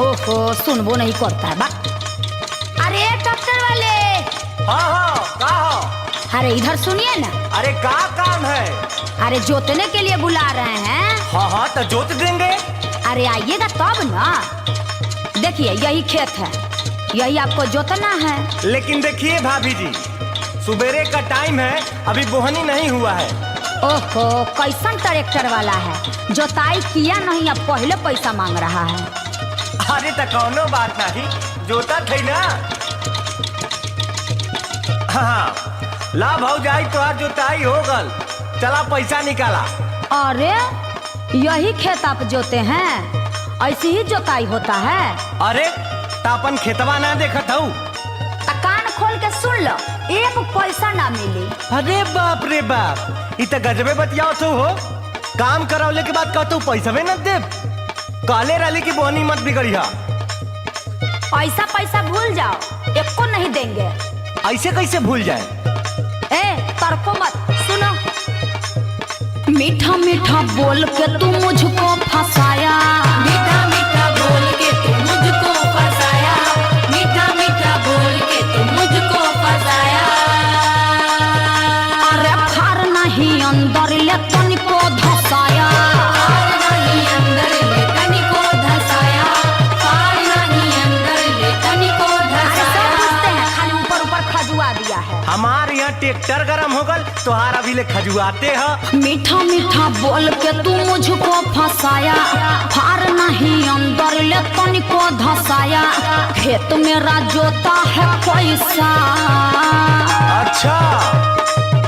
ओहो सुनबो नहीं करता है बा। अरे ट्रैक्टर वाले। हाँ का हो? अरे इधर सुनिए ना। अरे का काम है? अरे जोतने के लिए बुला रहे हैं। हाँ तो जोत देंगे। अरे आइएगा तब ना। देखिए यही खेत है, यही आपको जोतना है। लेकिन देखिए भाभी जी, सुबेरे का टाइम है, अभी बोहनी नहीं हुआ है। ओहो कैसन ट्रैक्टर वाला है, जोताई किया नहीं अब पहले पैसा मांग रहा है। अरे तो कौनो बात नहीं, जोता थे ना। हाँ ला भाव जाई तो आज जोताई हो गल, चला पैसा निकाला। अरे यही खेत आप जोते हैं, ऐसी ही जोताई होता है। अरे तापन खेतवा ना देखत हूँ। कान खोल के सुन लो, एक पैसा ना मिली। अरे बाप रे बाप, इत गजबे बतियाओ तो हो। काम करौले के बाद कहतू पैसा न देव। काले राली की बोहनी मत बिगड़िया। ऐसा पैसा भूल जाओ, एको नहीं देंगे। ऐसे कैसे भूल जाए? ए तड़को मत, सुनो। मीठा मीठा बोल के तू मुझको फंसाया, मीठा मीठा बोल के तू मुझको फंसाया, मीठा मीठा बोल के तू मुझको फंसाया। अरे फार नहीं अंदर ले तनिको धसाया, फार नहीं अंदर ले तनिको धसाया, फार नहीं अंदर ले तनिको अरे सब धसाया। बुझते हैं, खाली ऊपर ऊपर खजुआ दिया है। हमार यहाँ ट्रैक्टर गरम हो गल, तुहार अभी ले खजुआते है। मीठा मीठा बोल के तू मुझको फंसाया, फार नहीं अंदर ले तनिको धसाया। खेत मेरा जोता है पैसा, अच्छा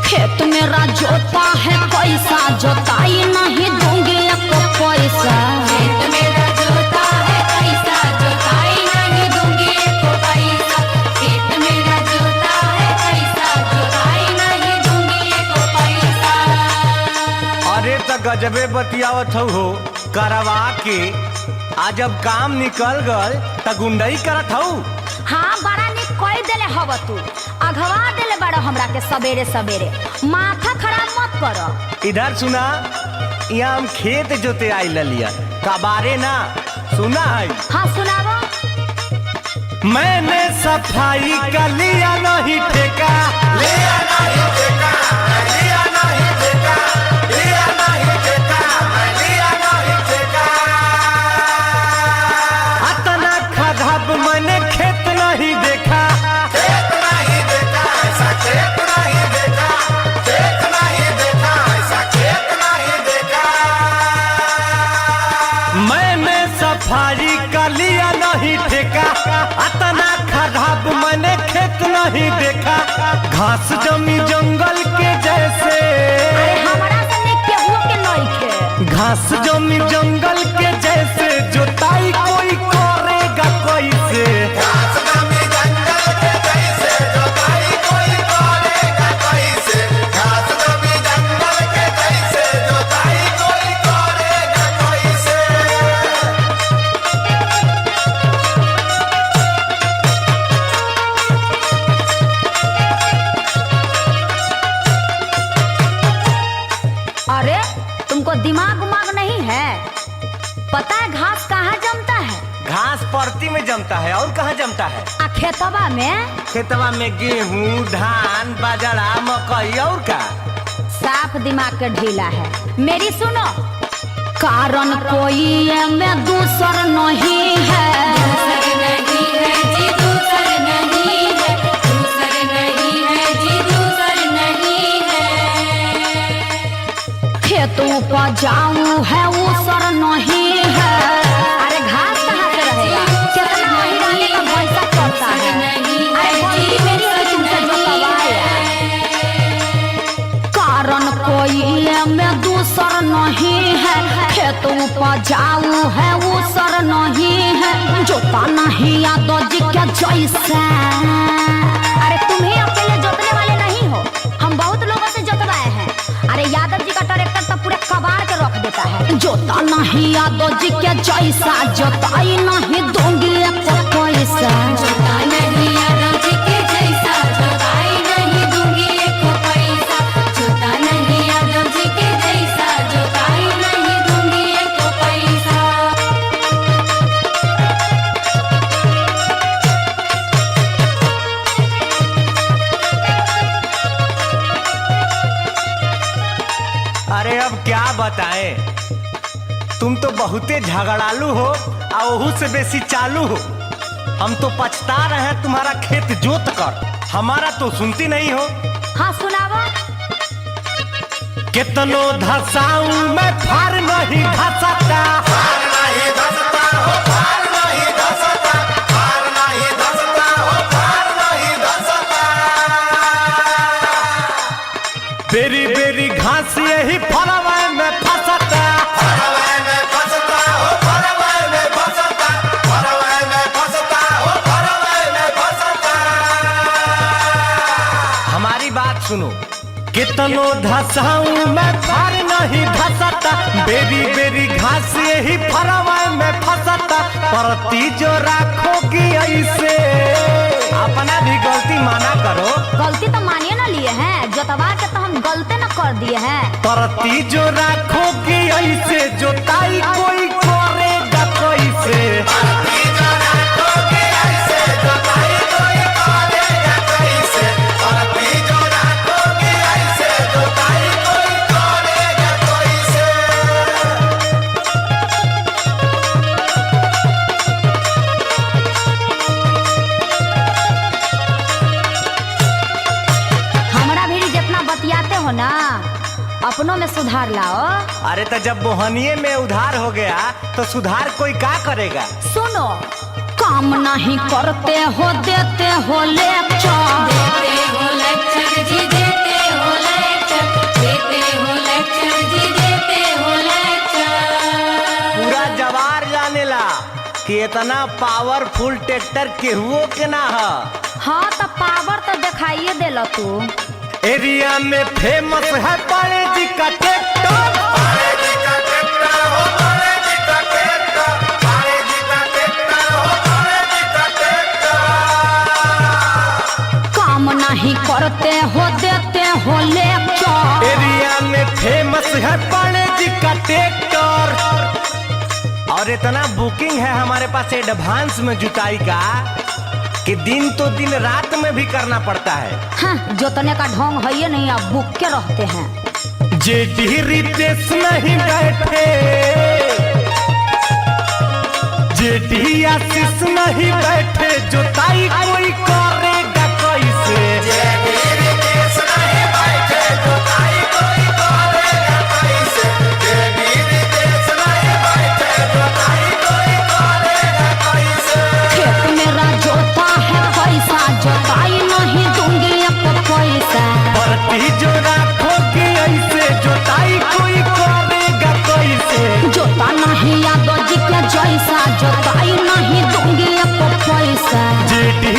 खेत मेरा जोता है पैसा, जोताई नहीं दूंगी एको पैसा। खेत मेरा जोता है पैसा, जोताई नहीं दूंगी एको पैसा। खेत मेरा जोता है पैसा, जोताई नहीं दूंगी एको पैसा। अरे तो गजबे बतियावत हो। करवा के आज जब काम निकल गल त गुंडई करत हूँ। हाँ बड़ा निक कोई देले हव तू, अघवा देले बड़ा हमरा के सवेरे सवेरे। माथा खराब मत करो। इधर सुना, यहाँ हम खेत जोते आई ललिया कबारे ना सुना है। हाँ सुनावो। मैंने सफाई का लिया नहीं ठेका, लिया नहीं ठेका, लिया नहीं ठेका, लिया नहीं ठेका, लिया नहीं ठेका। अतना खराब मैंने खेत नहीं देखा, खेत नहीं देखा, ऐसा खेत नहीं देखा, खेत नहीं देखा, ऐसा खेत नहीं देखा। मैंने सफाई का लिया नहीं ठेका, अतना खराब मैंने खेत नहीं देखा। घास जमी जंगल के जैसे, अरे हमरा से निक केहू के नहीं खे। घास जमी जंगल के जैसे, जोताई कोई करेगा कैसे? घास जमी जंगल के जैसे, जोताई कोई करेगा कैसे? घास जमी जंगल के जैसे, जोताई कोई करेगा कैसे? अरे तुमको दिमाग उमाग नहीं है? पता है घास कहाँ जमता है? घास परती में जमता है, और कहाँ जमता है? आ खेतवा में। खेतवा में गेहूं, धान, बाजरा, मकई और का। साफ दिमाग के ढीला है। मेरी सुनो, कारण कोई में दूसर नहीं है। दूसर नहीं है जी, दूसर नहीं है, दूसर नहीं है जी, दूसर नहीं है। खेतों पर जाऊं है उसर नहीं है। अरे घास कहाँ से रहेगा? कितना वही रहने का भैंसा करता है। अरे गलती मेरी है कि तुमसे जो करवाया। कारण कोई में दूसर नहीं है, खेतों पर जाऊं है उसर नहीं है। जोता नहीं यादव जी के जैसा। अरे तुम ही अकेले जोतने वाले नहीं हो, हम बहुत लोगों से जोतवाए हैं। अरे यादव जी का ट्रैक्टर तो पूरे कबाड़ के रख देता है। जोता नहीं यादव जी के जैसा, जोताई नहीं दूंगी एको पैसा। जोता नहीं यादव जी के जैसा, जोताई नहीं दूंगी एको पैसा। जोता नहीं यादव जी के जैसा, जोताई नहीं दूंगी एको पैसा। बताएं, तुम तो बहुते झगड़ालू हो और ओहू से बेसी चालू हो। हम तो पछता रहे हैं तुम्हारा खेत जोत कर, हमारा तो सुनती नहीं हो। हाँ सुनावा। कितनो धसाऊं मैं फार नहीं धसता, बेरी बेरी घास यही फरवाए में फंसता। हमारी बात सुनो, कितनो धसाऊं मैं फार नहीं धसता, बेरी बेरी घास यही फरवाए में फंसता। परती जो राखोगी ऐसे, अपना भी गलती माना करो। गलती तो मानिए ना लिए हैं, जोतवा के तो हम गलती ना कर दिए हैं। परती जो राखोगी ऐसे, जोताई कोई करेगा कैसे। हमरा भी जितना बतियाते हो ना, अपनों में सुधार लाओ। अरे तो जब मोहनिये में उधार हो गया तो सुधार कोई का करेगा। सुनो, काम नहीं करते हो, देते हो लेक्चर। देते हो लेक्चर जी, देते हो लेक्चर, देते हो लेक्चर जी, देते हो लेक्चर। पूरा जवार जानेला कि इतना पावरफुल ट्रैक्टर केहुओ के ना है। हाँ तो पावर तो दिखाइए देलो तू। एरिया में फेमस है बड़े जी का ट्रैक्टर। काम नहीं करते हो, देते हो लेक्चर। एरिया में फेमस है बड़े जी का ट्रैक्टर। और इतना बुकिंग है हमारे पास एडवांस में जुताई का कि दिन तो दिन रात में भी करना पड़ता है। हाँ, जोतने का ढोंग है ये नहीं, आप बुक के रहते हैं। जेडी रितेश नहीं बैठे, जेडी आशीष नहीं बैठे, जोताई कोई करेगा कैसे। खेत मेरा जोता है पैसा, जोताई नहीं दूंगी एक पैसा। परती जो राखोगी ऐसे, जोताई कोई करेगा कैसे। जोता नहीं यादव जी के जैसा, जोताई नहीं दूंगी एक पैसा। जेडी